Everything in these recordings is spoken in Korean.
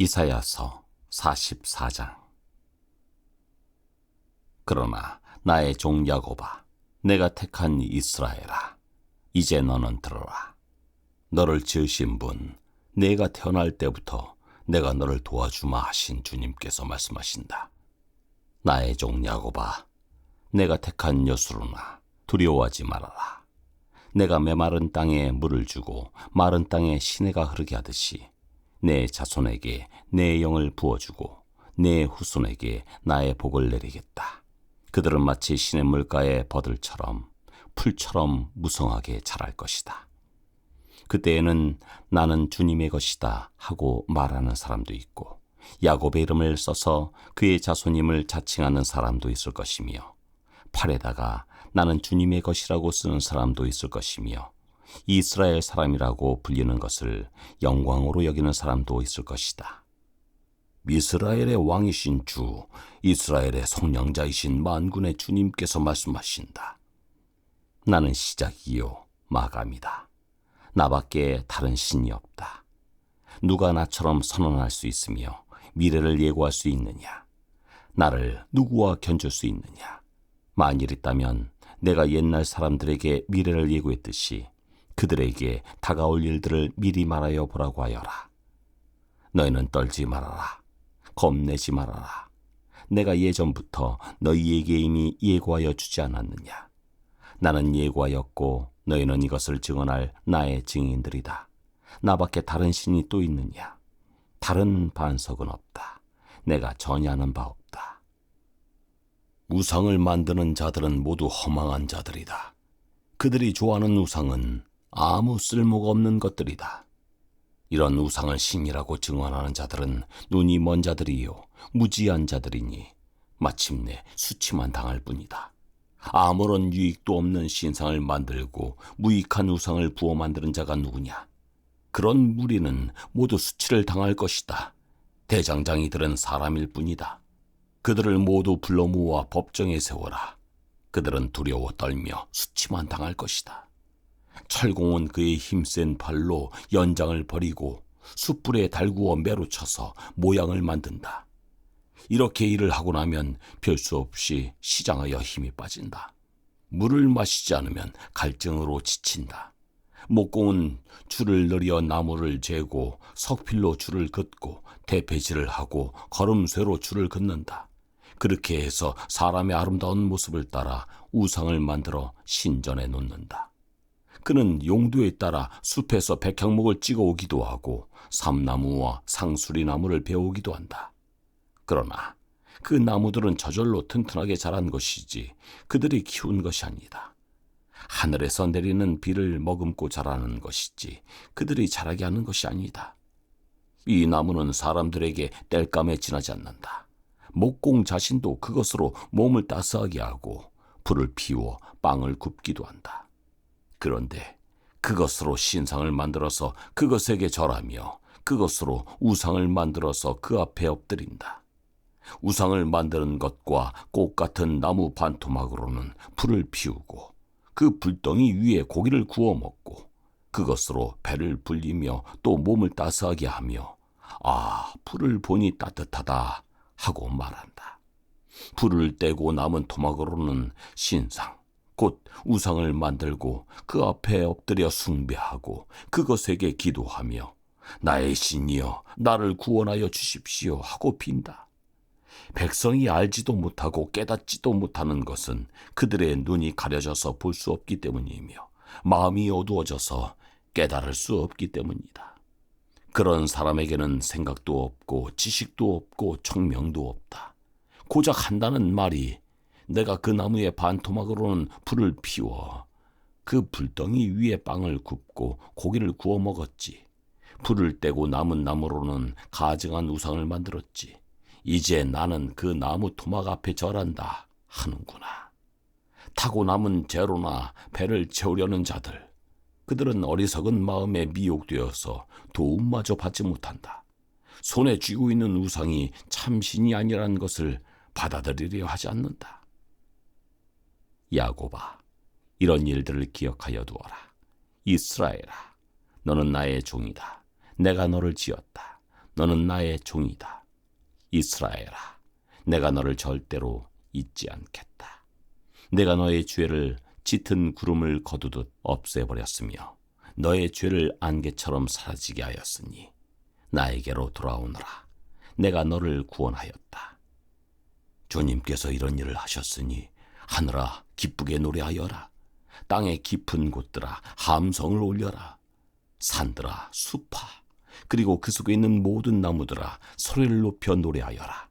이사야서 44장. 그러나 나의 종 야곱아, 내가 택한 이스라엘아, 이제 너는 들어라. 너를 지으신 분, 내가 태어날 때부터 내가 너를 도와주마 하신 주님께서 말씀하신다. 나의 종 야곱아, 내가 택한 여수로나 두려워하지 말아라. 내가 메마른 땅에 물을 주고 마른 땅에 시내가 흐르게 하듯이 내 자손에게 내 영을 부어주고 내 후손에게 나의 복을 내리겠다. 그들은 마치 시냇물가의 버들처럼 풀처럼 무성하게 자랄 것이다. 그때에는 나는 주님의 것이다 하고 말하는 사람도 있고, 야곱의 이름을 써서 그의 자손임을 자칭하는 사람도 있을 것이며, 팔에다가 나는 주님의 것이라고 쓰는 사람도 있을 것이며, 이스라엘 사람이라고 불리는 것을 영광으로 여기는 사람도 있을 것이다. 이스라엘의 왕이신 주, 이스라엘의 속량자이신 만군의 주님께서 말씀하신다. 나는 시작이요 마감이다. 나밖에 다른 신이 없다. 누가 나처럼 선언할 수 있으며 미래를 예고할 수 있느냐? 나를 누구와 견줄 수 있느냐? 만일 있다면 내가 옛날 사람들에게 미래를 예고했듯이 그들에게 다가올 일들을 미리 말하여 보라고 하여라. 너희는 떨지 말아라. 겁내지 말아라. 내가 예전부터 너희에게 이미 예고하여 주지 않았느냐? 나는 예고하였고 너희는 이것을 증언할 나의 증인들이다. 나밖에 다른 신이 또 있느냐? 다른 반석은 없다. 내가 전혀 아는 바 없다. 우상을 만드는 자들은 모두 허망한 자들이다. 그들이 좋아하는 우상은 아무 쓸모가 없는 것들이다. 이런 우상을 신이라고 증언하는 자들은 눈이 먼 자들이요 무지한 자들이니 마침내 수치만 당할 뿐이다. 아무런 유익도 없는 신상을 만들고 무익한 우상을 부어 만드는 자가 누구냐? 그런 무리는 모두 수치를 당할 것이다. 대장장이들은 사람일 뿐이다. 그들을 모두 불러 모아 법정에 세워라. 그들은 두려워 떨며 수치만 당할 것이다. 철공은 그의 힘센 발로 연장을 버리고 숯불에 달구어 매로 쳐서 모양을 만든다. 이렇게 일을 하고 나면 별 수 없이 시장하여 힘이 빠진다. 물을 마시지 않으면 갈증으로 지친다. 목공은 줄을 늘여 나무를 재고 석필로 줄을 긋고 대패질을 하고 걸음쇠로 줄을 긋는다. 그렇게 해서 사람의 아름다운 모습을 따라 우상을 만들어 신전에 놓는다. 그는 용도에 따라 숲에서 백향목을 찍어오기도 하고 삼나무와 상수리나무를 베어오기도 한다. 그러나 그 나무들은 저절로 튼튼하게 자란 것이지 그들이 키운 것이 아니다. 하늘에서 내리는 비를 머금고 자라는 것이지 그들이 자라게 하는 것이 아니다. 이 나무는 사람들에게 땔감에 지나지 않는다. 목공 자신도 그것으로 몸을 따스하게 하고 불을 피워 빵을 굽기도 한다. 그런데 그것으로 신상을 만들어서 그것에게 절하며 그것으로 우상을 만들어서 그 앞에 엎드린다. 우상을 만드는 것과 꽃 같은 나무 반토막으로는 불을 피우고 그 불덩이 위에 고기를 구워 먹고 그것으로 배를 불리며 또 몸을 따스하게 하며 아, 불을 보니 따뜻하다 하고 말한다. 불을 떼고 남은 토막으로는 신상, 곧 우상을 만들고 그 앞에 엎드려 숭배하고 그것에게 기도하며 나의 신이여 나를 구원하여 주십시오 하고 빈다. 백성이 알지도 못하고 깨닫지도 못하는 것은 그들의 눈이 가려져서 볼 수 없기 때문이며 마음이 어두워져서 깨달을 수 없기 때문이다. 그런 사람에게는 생각도 없고 지식도 없고 총명도 없다. 고작 한다는 말이 내가 그 나무의 반토막으로는 불을 피워 그 불덩이 위에 빵을 굽고 고기를 구워 먹었지. 불을 떼고 남은 나무로는 가증한 우상을 만들었지. 이제 나는 그 나무 토막 앞에 절한다 하는구나. 타고 남은 재로나 배를 채우려는 자들, 그들은 어리석은 마음에 미혹되어서 도움마저 받지 못한다. 손에 쥐고 있는 우상이 참신이 아니라는 것을 받아들이려 하지 않는다. 야곱아, 이런 일들을 기억하여 두어라. 이스라엘아, 너는 나의 종이다. 내가 너를 지었다. 너는 나의 종이다. 이스라엘아, 내가 너를 절대로 잊지 않겠다. 내가 너의 죄를 짙은 구름을 거두듯 없애버렸으며 너의 죄를 안개처럼 사라지게 하였으니 나에게로 돌아오너라. 내가 너를 구원하였다. 주님께서 이런 일을 하셨으니 하늘아 기쁘게 노래하여라. 땅의 깊은 곳들아 함성을 올려라. 산들아 숲아 그리고 그 속에 있는 모든 나무들아 소리를 높여 노래하여라.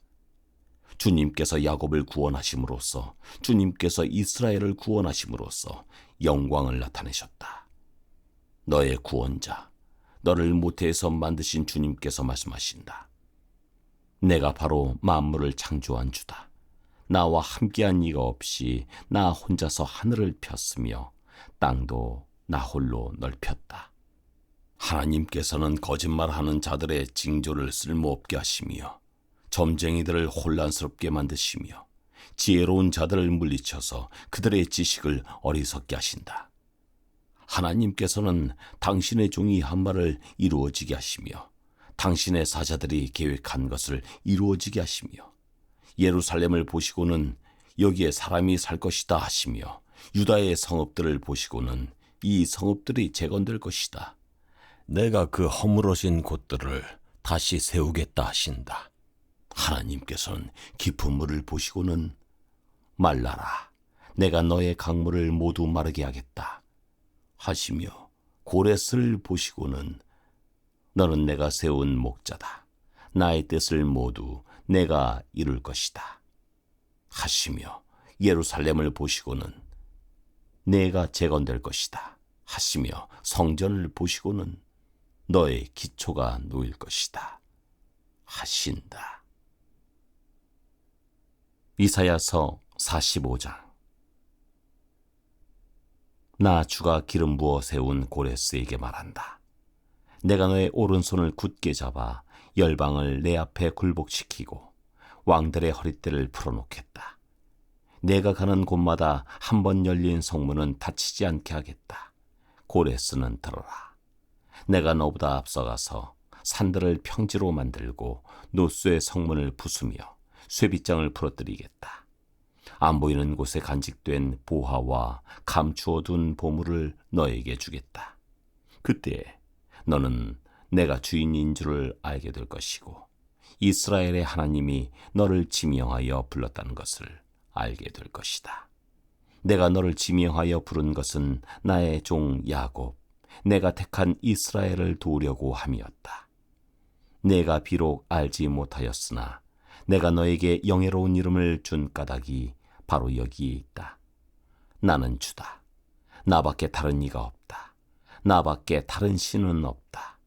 주님께서 야곱을 구원하심으로써 주님께서 이스라엘을 구원하심으로써 영광을 나타내셨다. 너의 구원자, 너를 모태에서 만드신 주님께서 말씀하신다. 내가 바로 만물을 창조한 주다. 나와 함께한 이가 없이 나 혼자서 하늘을 폈으며 땅도 나 홀로 넓혔다. 하나님께서는 거짓말하는 자들의 징조를 쓸모없게 하시며 점쟁이들을 혼란스럽게 만드시며 지혜로운 자들을 물리쳐서 그들의 지식을 어리석게 하신다. 하나님께서는 당신의 종이 한 말을 이루어지게 하시며 당신의 사자들이 계획한 것을 이루어지게 하시며 예루살렘을 보시고는 여기에 사람이 살 것이다 하시며 유다의 성읍들을 보시고는 이 성읍들이 재건될 것이다. 내가 그 허물어진 곳들을 다시 세우겠다 하신다. 하나님께서는 깊은 물을 보시고는 말라라, 내가 너의 강물을 모두 마르게 하겠다 하시며 고레스를 보시고는 너는 내가 세운 목자다. 나의 뜻을 모두 내가 이룰 것이다 하시며 예루살렘을 보시고는 내가 재건될 것이다 하시며 성전을 보시고는 너의 기초가 놓일 것이다 하신다. 이사야서 45장. 나 주가 기름 부어 세운 고레스에게 말한다. 내가 너의 오른손을 굳게 잡아 열방을 내 앞에 굴복시키고 왕들의 허리띠를 풀어놓겠다. 내가 가는 곳마다 한 번 열린 성문은 닫히지 않게 하겠다. 고레스는 들어라. 내가 너보다 앞서가서 산들을 평지로 만들고 노수의 성문을 부수며 쇠빗장을 부러뜨리겠다. 안 보이는 곳에 간직된 보화와 감추어둔 보물을 너에게 주겠다. 그때 너는 내가 주인인 줄을 알게 될 것이고 이스라엘의 하나님이 너를 지명하여 불렀다는 것을 알게 될 것이다. 내가 너를 지명하여 부른 것은 나의 종 야곱, 내가 택한 이스라엘을 도우려고 함이었다. 내가 비록 알지 못하였으나 내가 너에게 영예로운 이름을 준 까닭이 바로 여기에 있다. 나는 주다. 나밖에 다른 이가 없다. 나밖에 다른 신은 없다.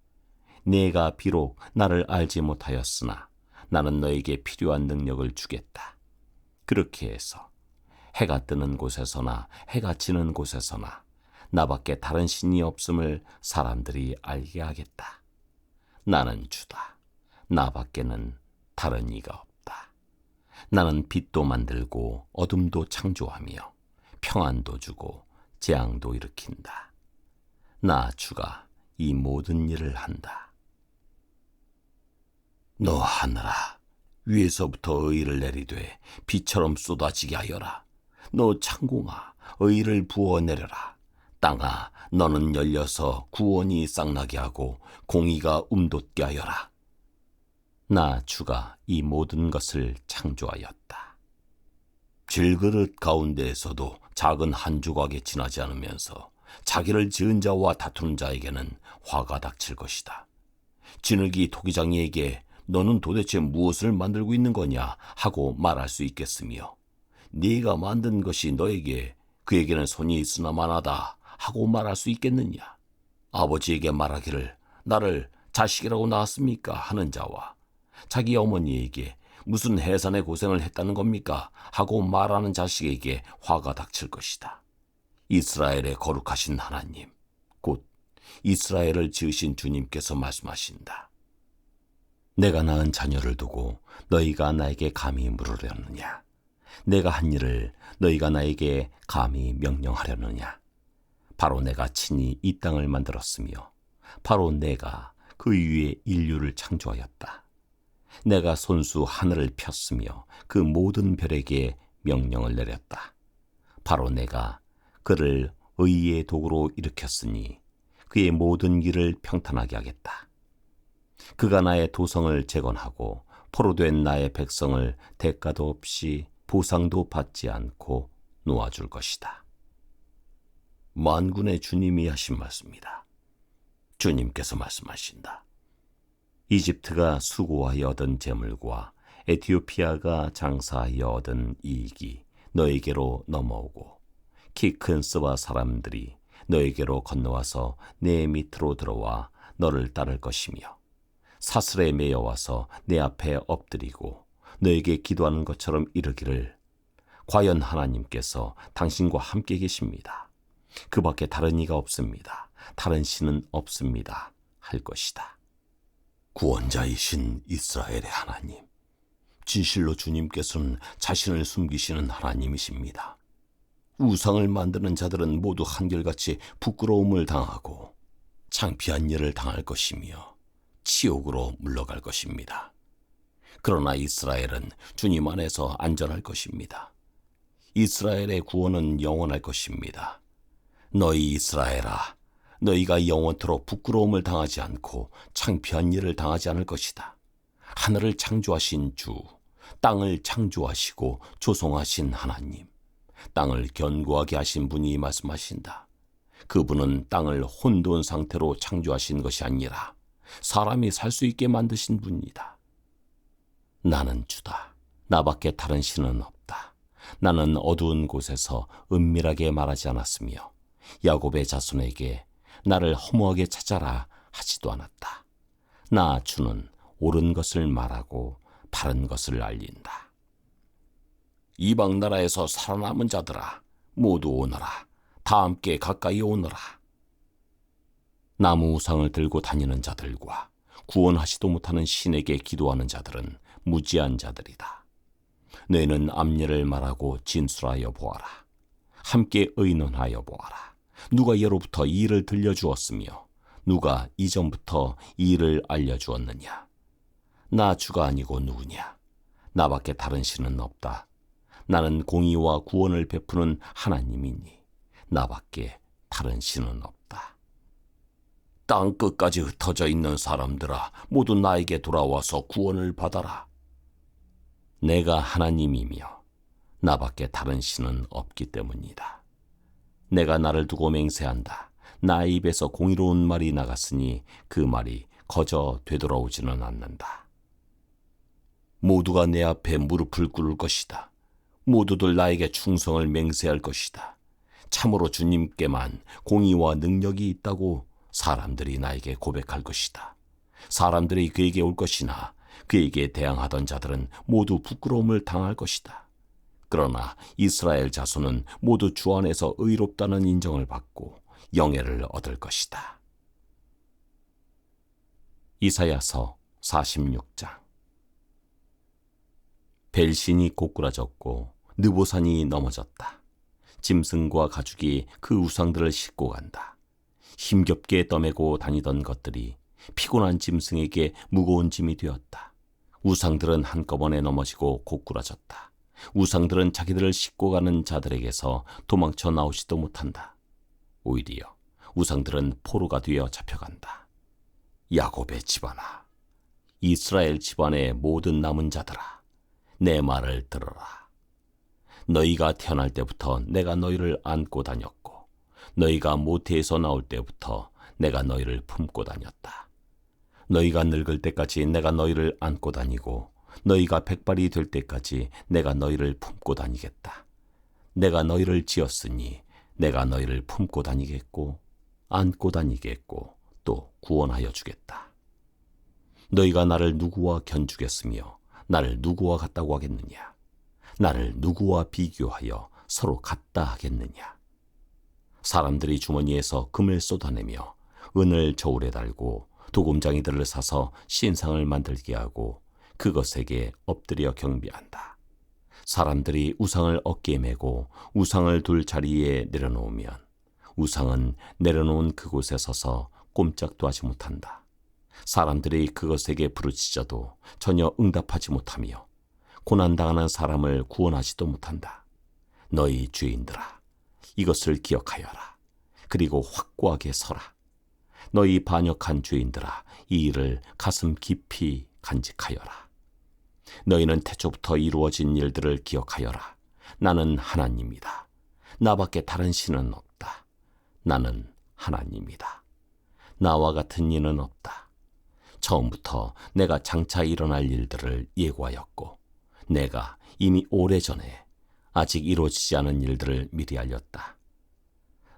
네가 비록 나를 알지 못하였으나 나는 너에게 필요한 능력을 주겠다. 그렇게 해서 해가 뜨는 곳에서나 해가 지는 곳에서나 나밖에 다른 신이 없음을 사람들이 알게 하겠다. 나는 주다. 나밖에는 다른 이가 없다. 나는 빛도 만들고 어둠도 창조하며 평안도 주고 재앙도 일으킨다. 나 주가 이 모든 일을 한다. 너 하늘아, 위에서부터 의를 내리되 비처럼 쏟아지게 하여라. 너 창공아, 의를 부어내려라. 땅아, 너는 열려서 구원이 쌍나게 하고 공의가 움돋게 하여라. 나 주가 이 모든 것을 창조하였다. 질그릇 가운데에서도 작은 한 조각이 지나지 않으면서 자기를 지은 자와 다투는 자에게는 화가 닥칠 것이다. 진흙이 토기장이에게 너는 도대체 무엇을 만들고 있는 거냐 하고 말할 수 있겠으며 네가 만든 것이 너에게 그에게는 손이 있으나 마나다 하고 말할 수 있겠느냐. 아버지에게 말하기를 나를 자식이라고 낳았습니까 하는 자와 자기 어머니에게 무슨 해산의 고생을 했다는 겁니까 하고 말하는 자식에게 화가 닥칠 것이다. 이스라엘의 거룩하신 하나님, 곧 이스라엘을 지으신 주님께서 말씀하신다. 내가 낳은 자녀를 두고 너희가 나에게 감히 물으려느냐? 내가 한 일을 너희가 나에게 감히 명령하려느냐? 바로 내가 친히 이 땅을 만들었으며 바로 내가 그 위에 인류를 창조하였다. 내가 손수 하늘을 폈으며 그 모든 별에게 명령을 내렸다. 바로 내가 그를 의의 도구로 일으켰으니 그의 모든 길을 평탄하게 하겠다. 그가 나의 도성을 재건하고 포로된 나의 백성을 대가도 없이 보상도 받지 않고 놓아줄 것이다. 만군의 주님이 하신 말씀이다. 주님께서 말씀하신다. 이집트가 수고하여 얻은 재물과 에티오피아가 장사하여 얻은 이익이 너에게로 넘어오고 키 큰 스바 사람들이 너에게로 건너와서 내 밑으로 들어와 너를 따를 것이며 사슬에 매여와서 내 앞에 엎드리고 너에게 기도하는 것처럼 이르기를 과연 하나님께서 당신과 함께 계십니다. 그 밖에 다른 이가 없습니다. 다른 신은 없습니다. 할 것이다. 구원자이신 이스라엘의 하나님, 진실로 주님께서는 자신을 숨기시는 하나님이십니다. 우상을 만드는 자들은 모두 한결같이 부끄러움을 당하고 창피한 일을 당할 것이며 지옥으로 물러갈 것입니다. 그러나 이스라엘은 주님 안에서 안전할 것입니다. 이스라엘의 구원은 영원할 것입니다. 너희 이스라엘아, 너희가 영원토록 부끄러움을 당하지 않고 창피한 일을 당하지 않을 것이다. 하늘을 창조하신 주, 땅을 창조하시고 조성하신 하나님, 땅을 견고하게 하신 분이 말씀하신다. 그분은 땅을 혼돈 상태로 창조하신 것이 아니라 사람이 살 수 있게 만드신 분이다. 나는 주다. 나밖에 다른 신은 없다. 나는 어두운 곳에서 은밀하게 말하지 않았으며 야곱의 자손에게 나를 허무하게 찾아라 하지도 않았다. 나 주는 옳은 것을 말하고 바른 것을 알린다. 이방 나라에서 살아남은 자들아, 모두 오너라. 다 함께 가까이 오너라. 나무 우상을 들고 다니는 자들과 구원하지도 못하는 신에게 기도하는 자들은 무지한 자들이다. 너희는 암례를 말하고 진술하여 보아라. 함께 의논하여 보아라. 누가 예로부터 이 일을 들려주었으며 누가 이전부터 이 일을 알려주었느냐? 나 주가 아니고 누구냐? 나밖에 다른 신은 없다. 나는 공의와 구원을 베푸는 하나님이니 나밖에 다른 신은 없다. 땅 끝까지 흩어져 있는 사람들아, 모두 나에게 돌아와서 구원을 받아라. 내가 하나님이며 나밖에 다른 신은 없기 때문이다. 내가 나를 두고 맹세한다. 나의 입에서 공의로운 말이 나갔으니 그 말이 거저 되돌아오지는 않는다. 모두가 내 앞에 무릎을 꿇을 것이다. 모두들 나에게 충성을 맹세할 것이다. 참으로 주님께만 공의와 능력이 있다고 사람들이 나에게 고백할 것이다. 사람들이 그에게 올 것이나 그에게 대항하던 자들은 모두 부끄러움을 당할 것이다. 그러나 이스라엘 자손은 모두 주 안에서 의롭다는 인정을 받고 영예를 얻을 것이다. 이사야서 46장. 벨신이 고꾸라졌고 느보산이 넘어졌다. 짐승과 가죽이 그 우상들을 싣고 간다. 힘겹게 떠매고 다니던 것들이 피곤한 짐승에게 무거운 짐이 되었다. 우상들은 한꺼번에 넘어지고 고꾸라졌다. 우상들은 자기들을 싣고 가는 자들에게서 도망쳐 나오지도 못한다. 오히려 우상들은 포로가 되어 잡혀간다. 야곱의 집안아, 이스라엘 집안의 모든 남은 자들아, 내 말을 들어라. 너희가 태어날 때부터 내가 너희를 안고 다녔고 너희가 모태에서 나올 때부터 내가 너희를 품고 다녔다. 너희가 늙을 때까지 내가 너희를 안고 다니고 너희가 백발이 될 때까지 내가 너희를 품고 다니겠다. 내가 너희를 지었으니 내가 너희를 품고 다니겠고 안고 다니겠고 또 구원하여 주겠다. 너희가 나를 누구와 견주겠으며 나를 누구와 같다고 하겠느냐? 나를 누구와 비교하여 서로 같다 하겠느냐? 사람들이 주머니에서 금을 쏟아내며 은을 저울에 달고 도금장이들을 사서 신상을 만들게 하고 그것에게 엎드려 경배한다. 사람들이 우상을 어깨에 메고 우상을 둘 자리에 내려놓으면 우상은 내려놓은 그곳에 서서 꼼짝도 하지 못한다. 사람들이 그것에게 부르짖어도 전혀 응답하지 못하며 고난당하는 사람을 구원하지도 못한다. 너희 주인들아, 이것을 기억하여라. 그리고 확고하게 서라. 너희 반역한 주인들아, 이 일을 가슴 깊이 간직하여라. 너희는 태초부터 이루어진 일들을 기억하여라. 나는 하나님이다. 나밖에 다른 신은 없다. 나는 하나님이다. 나와 같은 이는 없다. 처음부터 내가 장차 일어날 일들을 예고하였고, 내가 이미 오래전에 아직 이루어지지 않은 일들을 미리 알렸다.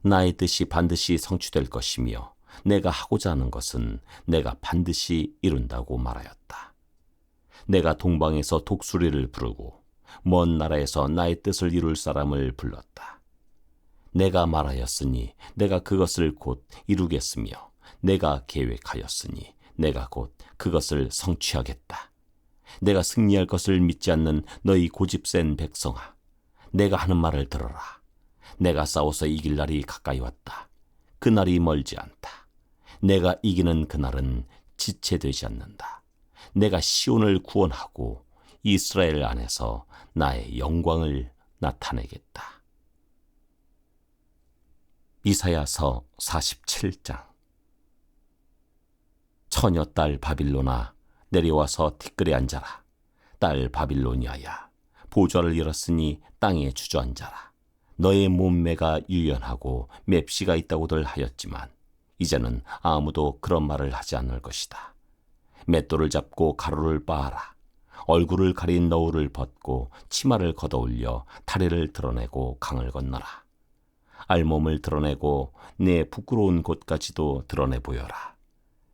나의 뜻이 반드시 성취될 것이며 내가 하고자 하는 것은 내가 반드시 이룬다고 말하였다. 내가 동방에서 독수리를 부르고 먼 나라에서 나의 뜻을 이룰 사람을 불렀다. 내가 말하였으니 내가 그것을 곧 이루겠으며 내가 계획하였으니 내가 곧 그것을 성취하겠다. 내가 승리할 것을 믿지 않는 너희 고집센 백성아, 내가 하는 말을 들어라. 내가 싸워서 이길 날이 가까이 왔다. 그 날이 멀지 않다. 내가 이기는 그날은 지체되지 않는다. 내가 시온을 구원하고 이스라엘 안에서 나의 영광을 나타내겠다. 이사야서 47장. 처녀 딸 바빌로나, 내려와서 티끌에 앉아라. 딸 바빌로니아야, 보좌를 잃었으니 땅에 주저앉아라. 너의 몸매가 유연하고 맵시가 있다고들 하였지만 이제는 아무도 그런 말을 하지 않을 것이다. 맷돌을 잡고 가루를 빻아라. 얼굴을 가린 너울을 벗고 치마를 걷어올려 다리를 드러내고 강을 건너라. 알몸을 드러내고 내 부끄러운 곳까지도 드러내 보여라.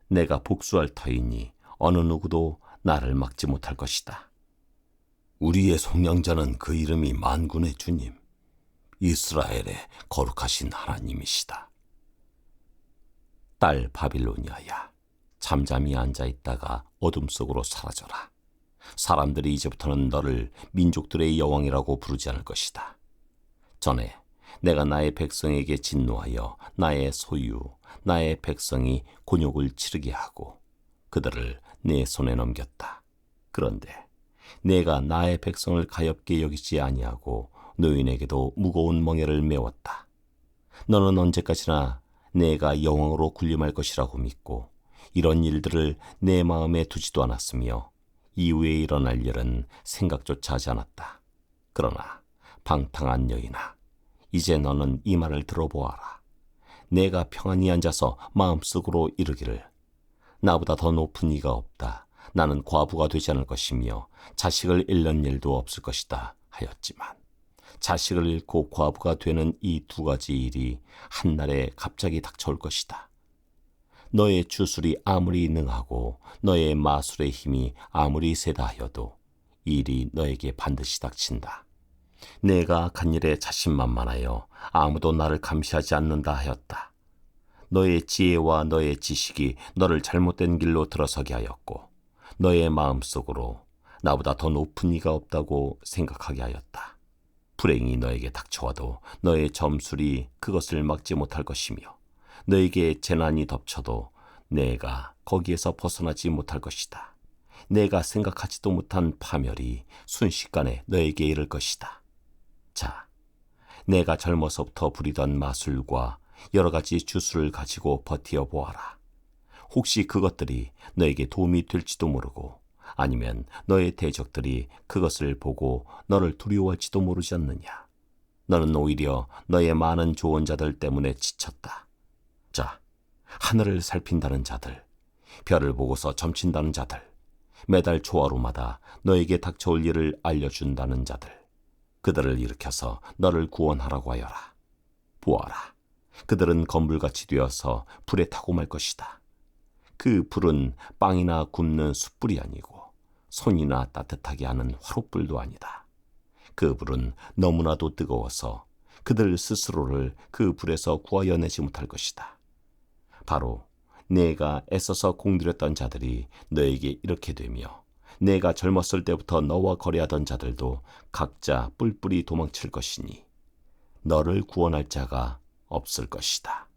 내가 복수할 터이니 어느 누구도 나를 막지 못할 것이다. 우리의 속량자는 그 이름이 만군의 주님, 이스라엘의 거룩하신 하나님이시다. 딸 바빌로니아야, 잠잠히 앉아있다가 어둠 속으로 사라져라. 사람들이 이제부터는 너를 민족들의 여왕이라고 부르지 않을 것이다. 전에 내가 나의 백성에게 진노하여 나의 소유, 나의 백성이 곤욕을 치르게 하고 그들을 내 손에 넘겼다. 그런데 내가 나의 백성을 가엾게 여기지 아니하고 노인에게도 무거운 멍에를 메웠다. 너는 언제까지나 내가 여왕으로 군림할 것이라고 믿고 이런 일들을 내 마음에 두지도 않았으며 이후에 일어날 일은 생각조차 하지 않았다. 그러나 방탕한 여인아, 이제 너는 이 말을 들어보아라. 내가 평안히 앉아서 마음속으로 이르기를, 나보다 더 높은 이가 없다. 나는 과부가 되지 않을 것이며 자식을 잃는 일도 없을 것이다 하였지만 자식을 잃고 과부가 되는 이 두 가지 일이 한날에 갑자기 닥쳐올 것이다. 너의 주술이 아무리 능하고 너의 마술의 힘이 아무리 세다 하여도 이 일이 너에게 반드시 닥친다. 내가 악한 일에 자신만만하여 아무도 나를 감시하지 않는다 하였다. 너의 지혜와 너의 지식이 너를 잘못된 길로 들어서게 하였고 너의 마음속으로 나보다 더 높은 이가 없다고 생각하게 하였다. 불행이 너에게 닥쳐와도 너의 점술이 그것을 막지 못할 것이며 너에게 재난이 덮쳐도 내가 거기에서 벗어나지 못할 것이다. 내가 생각하지도 못한 파멸이 순식간에 너에게 이를 것이다. 자, 내가 젊어서부터 부리던 마술과 여러 가지 주술을 가지고 버티어 보아라. 혹시 그것들이 너에게 도움이 될지도 모르고 아니면 너의 대적들이 그것을 보고 너를 두려워할지도 모르지 않느냐. 너는 오히려 너의 많은 조언자들 때문에 지쳤다. 자, 하늘을 살핀다는 자들, 별을 보고서 점친다는 자들, 매달 초하루마다 너에게 닥쳐올 일을 알려준다는 자들, 그들을 일으켜서 너를 구원하라고 하여라. 보아라, 그들은 건불같이 되어서 불에 타고 말 것이다. 그 불은 빵이나 굽는 숯불이 아니고 손이나 따뜻하게 하는 화롯불도 아니다. 그 불은 너무나도 뜨거워서 그들 스스로를 그 불에서 구하여내지 못할 것이다. 바로 내가 애써서 공들였던 자들이 너에게 이렇게 되며 내가 젊었을 때부터 너와 거래하던 자들도 각자 뿔뿔이 도망칠 것이니 너를 구원할 자가 없을 것이다.